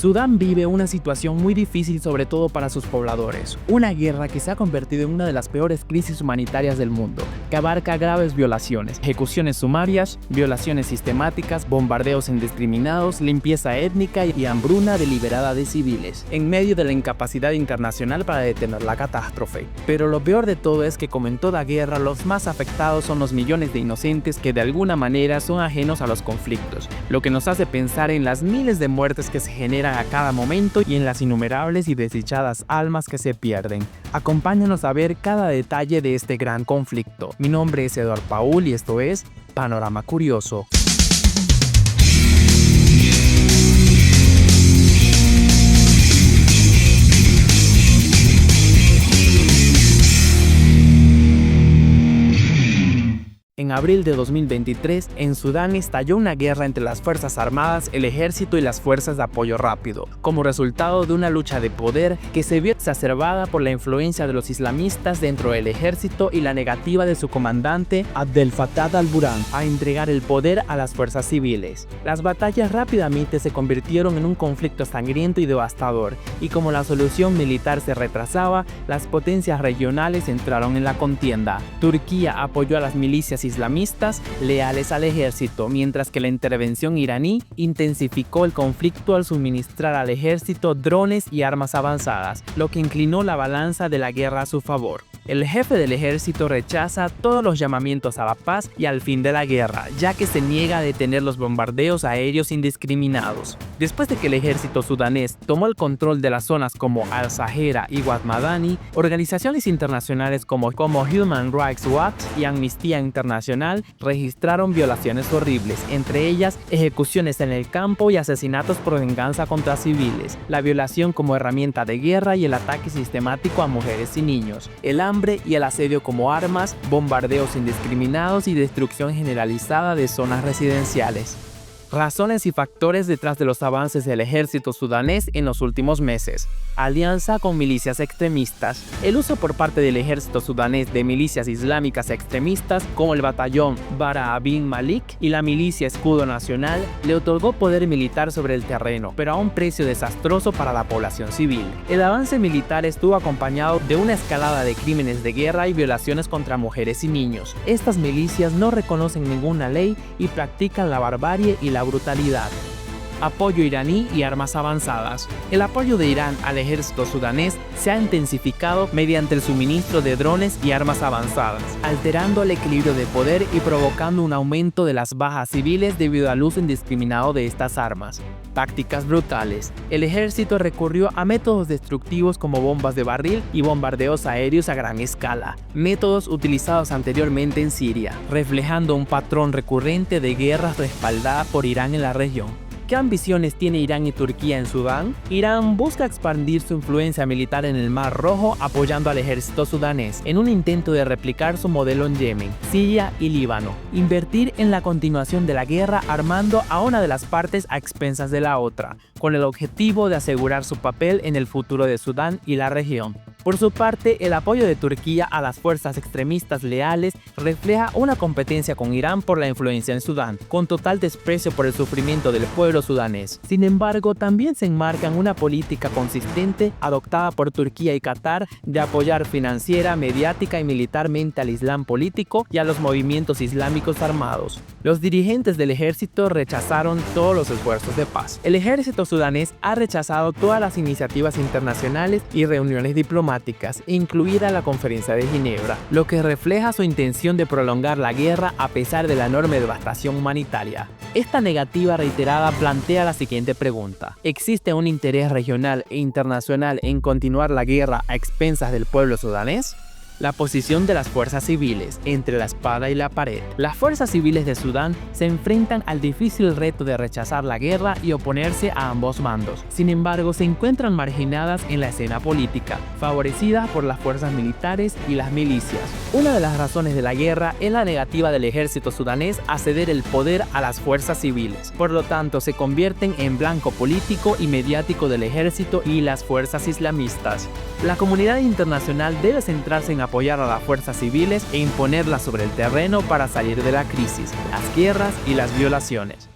Sudán vive una situación muy difícil, sobre todo para sus pobladores. Una guerra que se ha convertido en una de las peores crisis humanitarias del mundo, que abarca graves violaciones, ejecuciones sumarias, violaciones sistemáticas, bombardeos indiscriminados, limpieza étnica y hambruna deliberada de civiles, en medio de la incapacidad internacional para detener la catástrofe. Pero lo peor de todo es que, como en toda guerra, los más afectados son los millones de inocentes que de alguna manera son ajenos a los conflictos, lo que nos hace pensar en las miles de muertes que se generan a cada momento y en las innumerables y desdichadas almas que se pierden. Acompáñanos a ver cada detalle de este gran conflicto. Mi nombre es Eduardo Paul y esto es Panorama Curioso. En abril de 2023, en Sudán estalló una guerra entre las Fuerzas Armadas, el Ejército y las Fuerzas de Apoyo Rápido, como resultado de una lucha de poder que se vio exacerbada por la influencia de los islamistas dentro del ejército y la negativa de su comandante, Abdel Fattah al-Burhan, a entregar el poder a las fuerzas civiles. Las batallas rápidamente se convirtieron en un conflicto sangriento y devastador, y como la solución militar se retrasaba, las potencias regionales entraron en la contienda. Turquía apoyó a las milicias islamistas leales al ejército, mientras que la intervención iraní intensificó el conflicto al suministrar al ejército drones y armas avanzadas, lo que inclinó la balanza de la guerra a su favor. El jefe del ejército rechaza todos los llamamientos a la paz y al fin de la guerra, ya que se niega a detener los bombardeos aéreos indiscriminados. Después de que el ejército sudanés tomó el control de las zonas como Al-Sahera y Wad Madani, organizaciones internacionales como Human Rights Watch y Amnistía Internacional registraron violaciones horribles, entre ellas ejecuciones en el campo y asesinatos por venganza contra civiles, la violación como herramienta de guerra y el ataque sistemático a mujeres y niños, el hambre y el asedio como armas, bombardeos indiscriminados y destrucción generalizada de zonas residenciales. Razones y factores detrás de los avances del ejército sudanés en los últimos meses. Alianza con milicias extremistas. El uso por parte del ejército sudanés de milicias islámicas extremistas como el batallón Bara bin Malik y la milicia Escudo Nacional le otorgó poder militar sobre el terreno, pero a un precio desastroso para la población civil. El avance militar estuvo acompañado de una escalada de crímenes de guerra y violaciones contra mujeres y niños. Estas milicias no reconocen ninguna ley y practican la barbarie y la brutalidad. Apoyo iraní y armas avanzadas. El apoyo de Irán al ejército sudanés se ha intensificado mediante el suministro de drones y armas avanzadas, alterando el equilibrio de poder y provocando un aumento de las bajas civiles debido al uso indiscriminado de estas armas. Tácticas brutales. El ejército recurrió a métodos destructivos como bombas de barril y bombardeos aéreos a gran escala, métodos utilizados anteriormente en Siria, reflejando un patrón recurrente de guerras respaldada por Irán en la región. ¿Qué ambiciones tiene Irán y Turquía en Sudán? Irán busca expandir su influencia militar en el Mar Rojo apoyando al ejército sudanés en un intento de replicar su modelo en Yemen, Siria y Líbano. Invertir en la continuación de la guerra armando a una de las partes a expensas de la otra, con el objetivo de asegurar su papel en el futuro de Sudán y la región. Por su parte, el apoyo de Turquía a las fuerzas extremistas leales refleja una competencia con Irán por la influencia en Sudán, con total desprecio por el sufrimiento del pueblo sudanés. Sin embargo, también se enmarca en una política consistente adoptada por Turquía y Qatar de apoyar financiera, mediática y militarmente al Islam político y a los movimientos islámicos armados. Los dirigentes del ejército rechazaron todos los esfuerzos de paz. El ejército sudanés ha rechazado todas las iniciativas internacionales y reuniones diplomáticas, incluida la Conferencia de Ginebra, lo que refleja su intención de prolongar la guerra a pesar de la enorme devastación humanitaria. Esta negativa reiterada plantea la siguiente pregunta: ¿existe un interés regional e internacional en continuar la guerra a expensas del pueblo sudanés? La posición de las fuerzas civiles entre la espada y la pared. Las fuerzas civiles de Sudán se enfrentan al difícil reto de rechazar la guerra y oponerse a ambos bandos. Sin embargo, se encuentran marginadas en la escena política, favorecidas por las fuerzas militares y las milicias. Una de las razones de la guerra es la negativa del ejército sudanés a ceder el poder a las fuerzas civiles. Por lo tanto, se convierten en blanco político y mediático del ejército y las fuerzas islamistas. La comunidad internacional debe centrarse en apoyar a las fuerzas civiles e imponerlas sobre el terreno para salir de la crisis, las guerras y las violaciones.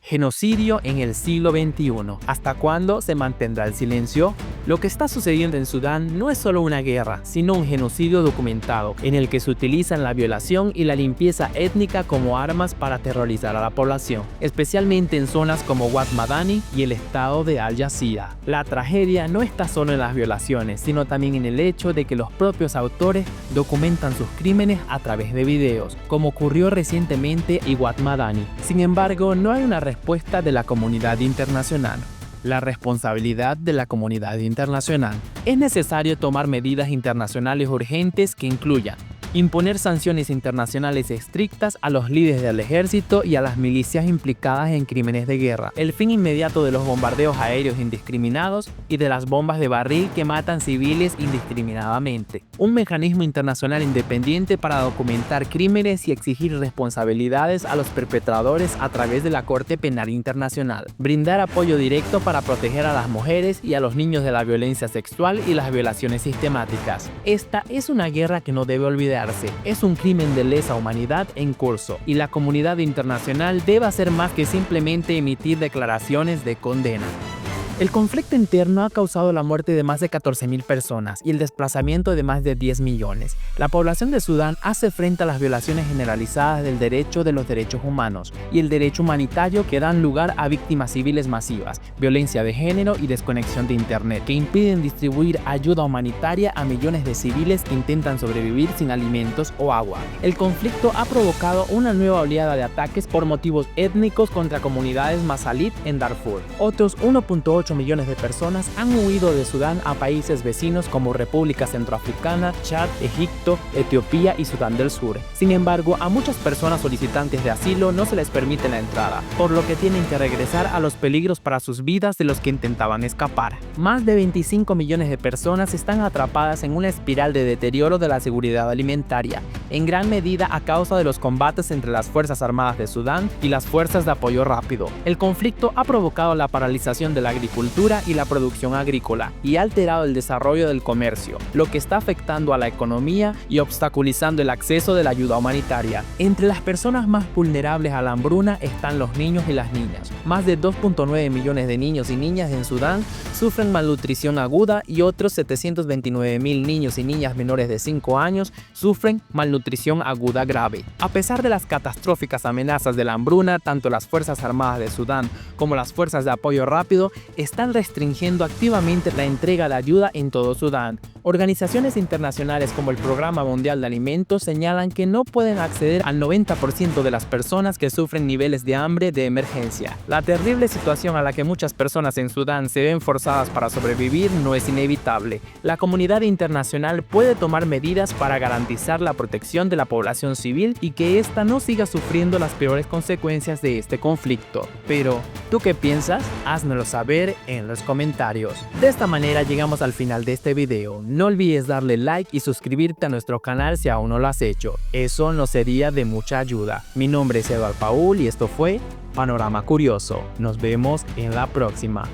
Genocidio en el siglo XXI. ¿Hasta cuándo se mantendrá el silencio? Lo que está sucediendo en Sudán no es solo una guerra, sino un genocidio documentado, en el que se utilizan la violación y la limpieza étnica como armas para aterrorizar a la población, especialmente en zonas como Wad Madani y el estado de Al Jazira. La tragedia no está solo en las violaciones, sino también en el hecho de que los propios autores documentan sus crímenes a través de videos, como ocurrió recientemente en Wad Madani. Sin embargo, no hay una respuesta de la comunidad internacional. La responsabilidad de la comunidad internacional. Es necesario tomar medidas internacionales urgentes que incluyan imponer sanciones internacionales estrictas a los líderes del ejército y a las milicias implicadas en crímenes de guerra, el fin inmediato de los bombardeos aéreos indiscriminados y de las bombas de barril que matan civiles indiscriminadamente, un mecanismo internacional independiente para documentar crímenes y exigir responsabilidades a los perpetradores a través de la Corte Penal Internacional, brindar apoyo directo para proteger a las mujeres y a los niños de la violencia sexual y las violaciones sistemáticas. Esta es una guerra que no debe olvidarse. Es un crimen de lesa humanidad en curso, y la comunidad internacional debe hacer más que simplemente emitir declaraciones de condena. El conflicto interno ha causado la muerte de más de 14.000 personas y el desplazamiento de más de 10 millones. La población de Sudán hace frente a las violaciones generalizadas del derecho de los derechos humanos y el derecho humanitario que dan lugar a víctimas civiles masivas, violencia de género y desconexión de internet, que impiden distribuir ayuda humanitaria a millones de civiles que intentan sobrevivir sin alimentos o agua. El conflicto ha provocado una nueva oleada de ataques por motivos étnicos contra comunidades masalit en Darfur. Otros 1.8 millones de personas han huido de Sudán a países vecinos como República Centroafricana, Chad, Egipto, Etiopía y Sudán del Sur. Sin embargo, a muchas personas solicitantes de asilo no se les permite la entrada, por lo que tienen que regresar a los peligros para sus vidas de los que intentaban escapar. Más de 25 millones de personas están atrapadas en una espiral de deterioro de la seguridad alimentaria, en gran medida a causa de los combates entre las Fuerzas Armadas de Sudán y las Fuerzas de Apoyo Rápido. El conflicto ha provocado la paralización de la agricultura y la producción agrícola y ha alterado el desarrollo del comercio, lo que está afectando a la economía y obstaculizando el acceso de la ayuda humanitaria. Entre las personas más vulnerables a la hambruna están los niños y las niñas. Más de 2.9 millones de niños y niñas en Sudán sufren malnutrición aguda y otros 729.000 niños y niñas menores de 5 años sufren malnutrición aguda grave. A pesar de las catastróficas amenazas de la hambruna, tanto las Fuerzas Armadas de Sudán como las Fuerzas de Apoyo Rápido están restringiendo activamente la entrega de ayuda en todo Sudán. Organizaciones internacionales como el Programa Mundial de Alimentos señalan que no pueden acceder al 90% de las personas que sufren niveles de hambre de emergencia. La terrible situación a la que muchas personas en Sudán se ven forzadas para sobrevivir no es inevitable. La comunidad internacional puede tomar medidas para garantizar la protección de la población civil y que ésta no siga sufriendo las peores consecuencias de este conflicto. Pero, ¿tú qué piensas? Háznoslo saber en los comentarios. De esta manera llegamos al final de este video. No olvides darle like y suscribirte a nuestro canal si aún no lo has hecho. Eso nos sería de mucha ayuda. Mi nombre es Eduardo Paul y esto fue Panorama Curioso. Nos vemos en la próxima.